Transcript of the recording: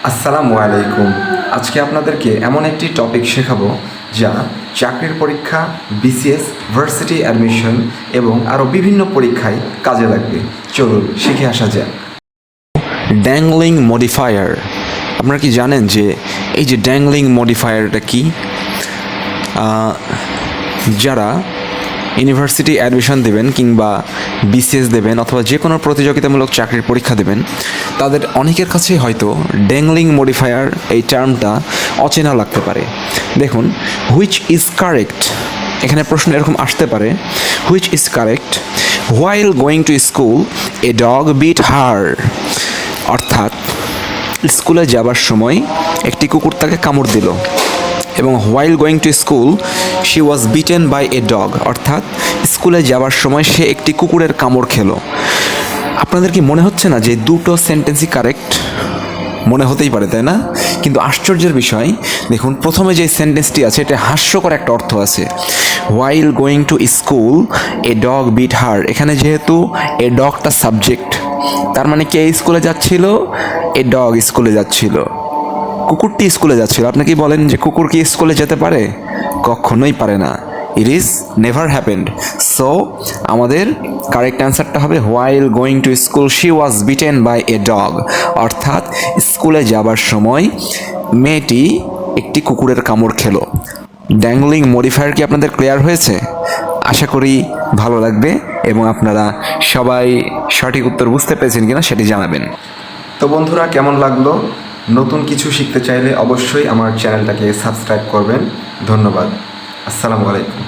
আসসালামু আলাইকুম। আজকে আপনাদেরকে এমন একটি টপিক শেখাবো যা চাকরির পরীক্ষা, বিসিএস, ভার্সিটি অ্যাডমিশন এবং আরও বিভিন্ন পরীক্ষায় কাজে লাগবে। চলুন শিখে আসা যাক। Dangling modifier. আপনারা কি জানেন যে এই যে ড্যাংলিং মডিফায়ারটা কি? যারা ইউনিভার্সিটি অ্যাডমিশন দেবেন কিংবা বিসিএস দেবেন অথবা যে কোনো প্রতিযোগিতামূলক চাকরির পরীক্ষা দেবেন, তাদের অনেকের কাছেই হয়তো ড্যাংলিং মডিফায়ার এই টার্মটা অচেনা লাগতে পারে। দেখুন, হুইচ ইজ কারেক্ট, এখানে প্রশ্ন এরকম আসতে পারে, which is correct while going to school a dog bit her. অর্থাৎ স্কুলে যাবার সময় একটি কুকুর তাকে কামড় দিল, এবং while going to school she was bitten by a dog. অর্থাৎ স্কুলে যাওয়ার সময় সে একটি কুকুরের কামড় খেলো। আপনাদের কি মনে হচ্ছে না যে দুটো সেন্টেন্সই কারেক্ট? মনে হতেই পারে, তাই না? কিন্তু আশ্চর্যের বিষয়, দেখুন প্রথমে যে সেন্টেন্সটি আছে এটা হাস্যকর একটা অর্থ আছে। While going to school a dog bit her, এখানে যেহেতু এ ডগটা সাবজেক্ট, তার মানে কে স্কুলে যাচ্ছিল? এ ডগ স্কুলে যাচ্ছিল, কুকুরটি স্কুলে যাচ্ছিল। আপনি কি বলেন যে কুকুর কি স্কুলে যেতে পারে? কখনোই পারে না। It is never happened. So আমাদের কারেক্ট অ্যান্সারটা হবে while going to school she was bitten by a dog. অর্থাৎ স্কুলে যাবার সময় মেয়েটি একটি কুকুরের কামড় খেলো। ড্যাংলিং মডিফায়ার কি আপনাদের ক্লিয়ার হয়েছে? আশা করি ভালো লাগবে এবং আপনারা সবাই সঠিক উত্তর বুঝতে পেরেছেন কিনা সেটি জানাবেন। তো বন্ধুরা, কেমন লাগলো? নতুন কিছু শিখতে চাইলে অবশ্যই আমার চ্যানেলটাকে সাবস্ক্রাইব করবেন। ধন্যবাদ। আসসালামু আলাইকুম।